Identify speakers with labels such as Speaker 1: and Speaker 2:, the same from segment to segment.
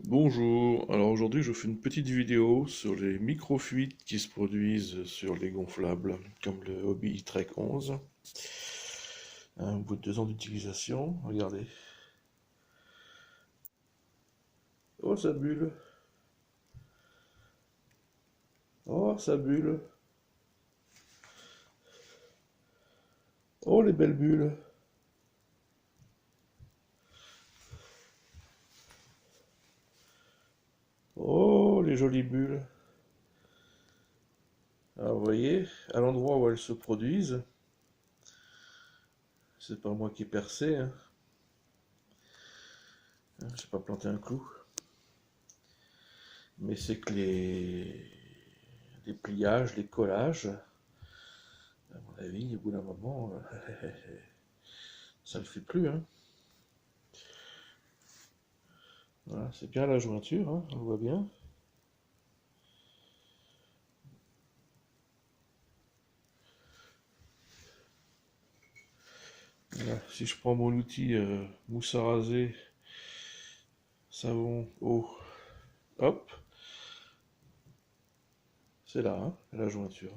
Speaker 1: Bonjour, alors aujourd'hui je fais une petite vidéo sur les microfuites qui se produisent sur les gonflables, comme le Hobby Trek 11. Au bout de 2 ans d'utilisation, regardez. Oh ça bulle, oh ça bulle, oh les belles bulles, oh les jolies bulles. Alors vous voyez, à l'endroit où elles se produisent, c'est pas moi qui ai percé, hein. J'ai pas planté un clou, mais c'est que les pliages, les collages, à mon avis, au bout d'un moment, ça ne le fait plus, hein. Voilà, c'est bien la jointure, hein, on voit bien. Voilà, si je prends mon outil mousse à raser, savon, eau, hop, c'est là, hein, la jointure.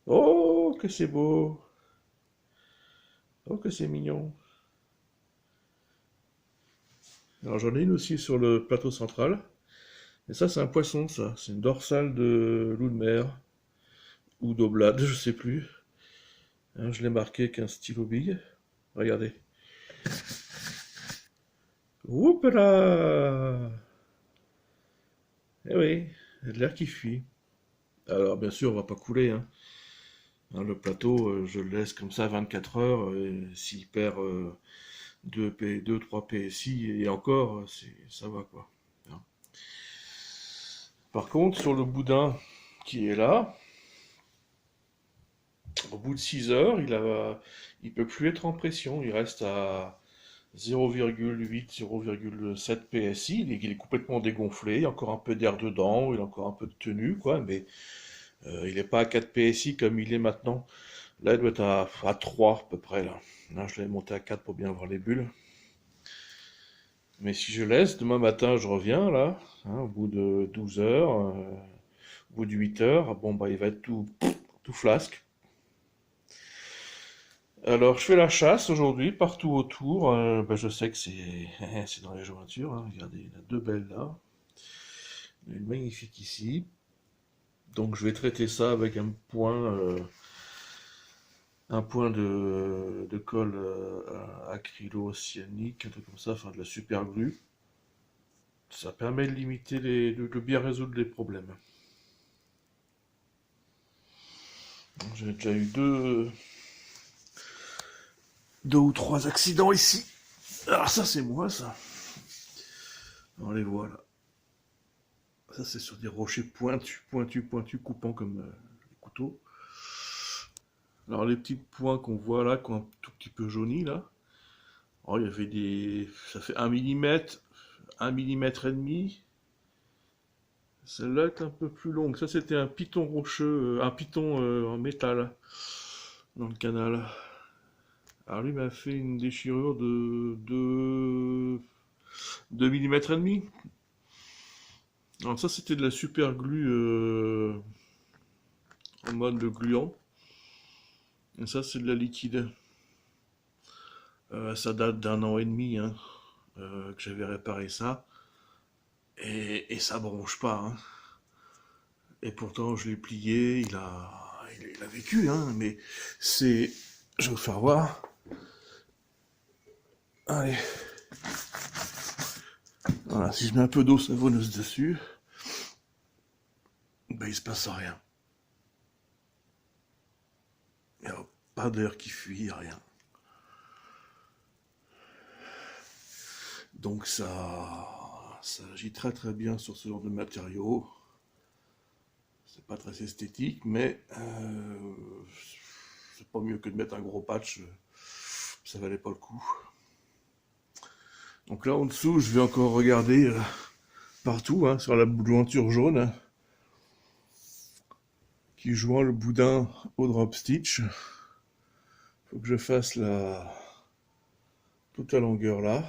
Speaker 1: Oh, que c'est beau! Oh, que c'est mignon! Alors j'en ai une aussi sur le plateau central. Et ça, c'est un poisson, ça. C'est une dorsale de loup de mer. Ou d'oblade, je sais plus. Hein, je l'ai marqué avec un stylo bille. Regardez. Oups là! Eh oui, il y a de l'air qui fuit. Alors bien sûr, on va pas couler, hein. Hein, le plateau, je le laisse comme ça 24 heures, et s'il perd 2, 3 PSI, et encore, ça va quoi. Hein. Par contre, sur le boudin qui est là, au bout de 6 heures, il peut plus être en pression, il reste à 0,8, 0,7 PSI, il est complètement dégonflé, il y a encore un peu d'air dedans, il a encore un peu de tenue, quoi, mais il n'est pas à 4 PSI comme il est maintenant. Là, il doit être à 3 à peu près, là. Là, je l'ai monté à 4 pour bien voir les bulles. Mais si je laisse, demain matin, je reviens, là, hein, au bout de 12 heures, au bout de 8 heures, bon, bah, il va être tout flasque. Alors, je fais la chasse aujourd'hui, partout autour. Bah, je sais que c'est c'est dans les jointures, hein. Regardez, il y en a deux belles là. Il y en a une magnifique ici. Donc, je vais traiter ça avec un point de colle acrylo-cyanique, un truc comme ça, enfin de la super glue. Ça permet de limiter de bien résoudre les problèmes. J'ai déjà eu deux ou trois accidents ici. Alors ça c'est moi ça. On les voit là. Ça c'est sur des rochers pointus, pointus, pointus, coupants comme les couteaux. Alors les petits points qu'on voit là, qui ont un tout petit peu jauni là. Alors il y avait ça fait 1 mm, 1 mm et demi. Celle-là est un peu plus longue. Ça c'était un piton rocheux, un piton en métal dans le canal. Alors lui m'a fait une déchirure de 2 mm et demi. Alors ça c'était de la super glue en mode gluant. Et ça c'est de la liquide. Ça date d'1 an et demi, hein, que j'avais réparé ça. Et ça bronche pas, hein. Et pourtant je l'ai plié, il a vécu, hein, mais c'est... Je vais vous faire voir. Allez, voilà, si je mets un peu d'eau savonneuse dessus, ben il se passe rien. Il n'y a pas d'air qui fuit, rien. Donc ça agit très très bien sur ce genre de matériaux. C'est pas très esthétique, mais c'est pas mieux que de mettre un gros patch. Ça valait pas le coup. Donc là en dessous, je vais encore regarder partout, hein, sur la jointure jaune qui joint le boudin au drop stitch. Faut que je fasse toute la longueur là,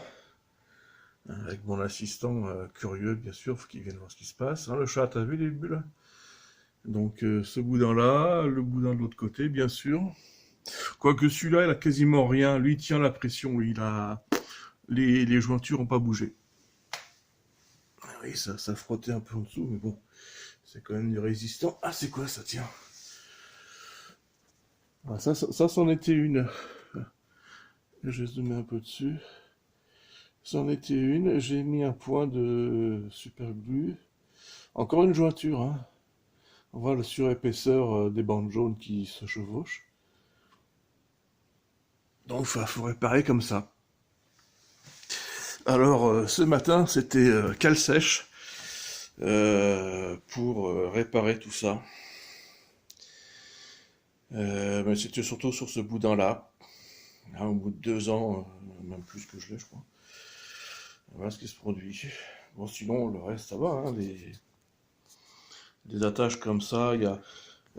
Speaker 1: avec mon assistant curieux bien sûr, faut qu'il vienne voir ce qui se passe. Hein, le chat, t'as vu les bulles? Donc ce boudin là, le boudin de l'autre côté bien sûr. Quoique celui-là, il a quasiment rien. Lui, il tient la pression. Les jointures n'ont pas bougé. Oui, ça frottait un peu en dessous, mais bon, c'est quand même du résistant. Ah, c'est quoi ça, tiens? Ah, ça c'en était une. Je vais zoomer un peu dessus. C'en était une. J'ai mis un point de super glue. Encore une jointure, hein. On voit la surépaisseur des bandes jaunes qui se chevauchent. Donc, il faut réparer comme ça. Alors, ce matin, c'était cale sèche pour réparer tout ça. Mais c'était surtout sur ce boudin-là. Hein, au bout de 2 ans, même plus que je l'ai, je crois. Voilà ce qui se produit. Bon, sinon, le reste, ça va. Hein, des attaches comme ça. Il y a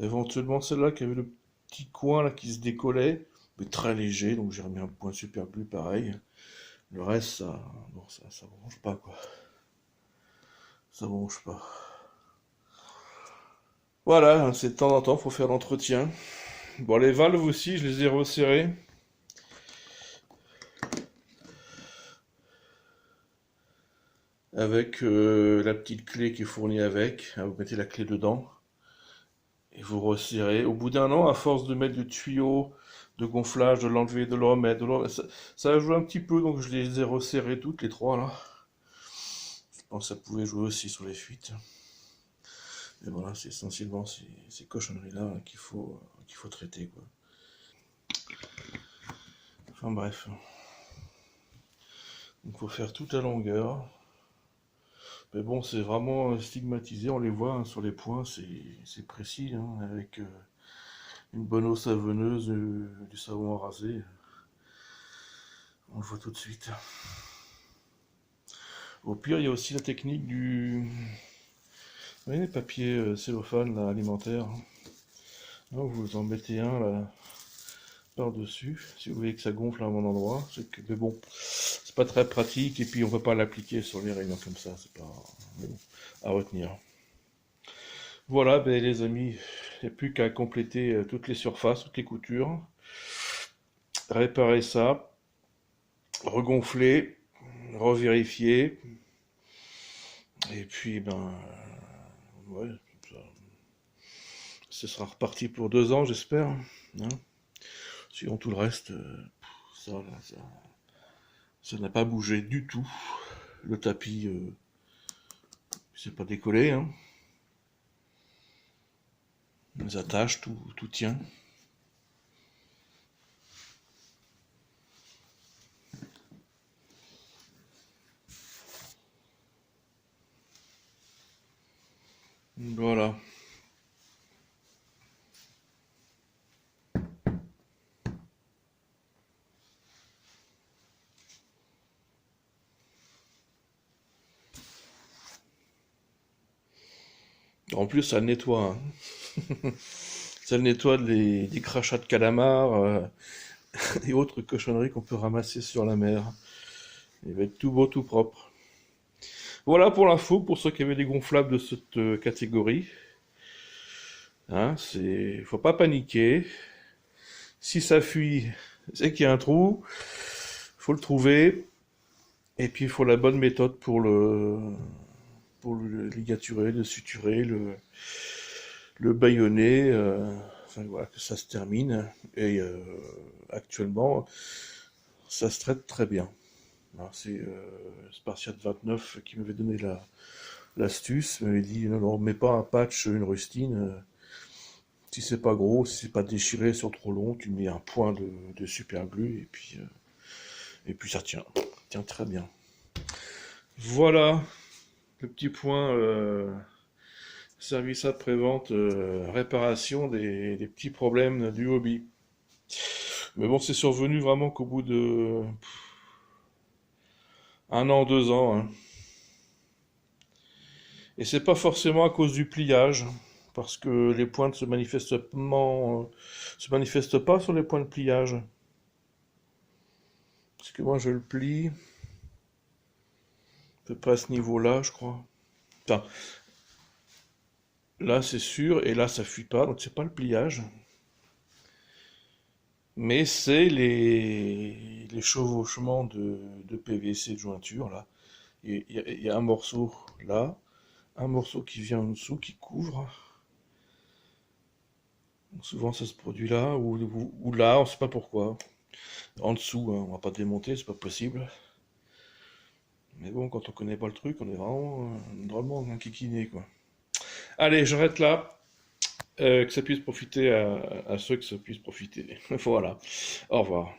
Speaker 1: éventuellement celle-là qui avait le petit coin là qui se décollait, mais très léger. Donc j'ai remis un point super glue pareil. Le reste, ça bronche pas, quoi. Ça bronche pas. Voilà, hein, c'est de temps en temps, faut faire l'entretien. Bon, les valves aussi, je les ai resserrées. Avec la petite clé qui est fournie avec. Hein, vous mettez la clé dedans. Et vous resserrez. Au bout d'un an, à force de mettre du tuyau, de gonflage, de l'enlever, de le remettre, ça a joué un petit peu, donc je les ai resserrées toutes, les trois là. Je pense que ça pouvait jouer aussi sur les fuites. Et voilà, c'est essentiellement ces cochonneries-là qu'il faut traiter, quoi. Enfin bref. Donc faut faire toute la longueur. Mais bon, c'est vraiment stigmatisé, on les voit hein, sur les points, c'est précis, hein, avec une bonne eau savonneuse, du savon à raser, on le voit tout de suite. Au pire, il y a aussi la technique du... Vous voyez les papiers cellophane là, alimentaires. Là, vous en mettez un là, par-dessus, si vous voyez que ça gonfle à un bon endroit. Mais bon, c'est pas très pratique et puis on peut pas l'appliquer sur les rayons comme ça, c'est pas bon, à retenir. Voilà, ben, les amis, il n'y a plus qu'à compléter toutes les surfaces, toutes les coutures, réparer ça, regonfler, revérifier, et puis ben ouais, ça, ce sera reparti pour 2 ans, j'espère. Hein. Sinon tout le reste, ça, là, ça n'a pas bougé du tout. Le tapis, c'est pas décollé. Hein. Les attaches, tout tient. Voilà. En plus, ça le nettoie. Hein. Ça le nettoie des crachats de calamars et autres cochonneries qu'on peut ramasser sur la mer. Il va être tout beau, tout propre. Voilà pour l'info, pour ceux qui avaient des gonflables de cette catégorie. Hein, faut pas paniquer. Si ça fuit, c'est qu'il y a un trou. Faut le trouver. Et puis il faut la bonne méthode pour le ligaturer, le suturer, le bâillonner. Enfin voilà, que ça se termine. Et actuellement, ça se traite très bien. C'est Spartiate 29 qui m'avait donné l'astuce, m'avait dit non, non, mets pas un patch, une rustine. Si c'est pas gros, si c'est pas déchiré sur trop long, tu mets un point de super glue et puis ça tient très bien. Voilà le petit point service après-vente, réparation des petits problèmes du hobby. Mais bon, c'est survenu vraiment qu'au bout de 1 an, 2 ans. Hein. Et c'est pas forcément à cause du pliage, parce que les pointes se manifestent pas sur les points de pliage. Parce que moi je le plie à peu près à ce niveau-là, je crois. Enfin, là c'est sûr, et là ça fuit pas, donc c'est pas le pliage. Mais c'est les chevauchements de PVC de jointure, là. Il y a un morceau là, un morceau qui vient en dessous, qui couvre. Donc souvent ça se produit là, ou là, on sait pas pourquoi. En dessous, hein, on va pas démonter, c'est pas possible. Mais bon, quand on connaît pas le truc, on est vraiment enquiquiné, quoi. Allez, j'arrête là. Que ça puisse profiter à ceux que ça puisse profiter. Voilà. Au revoir.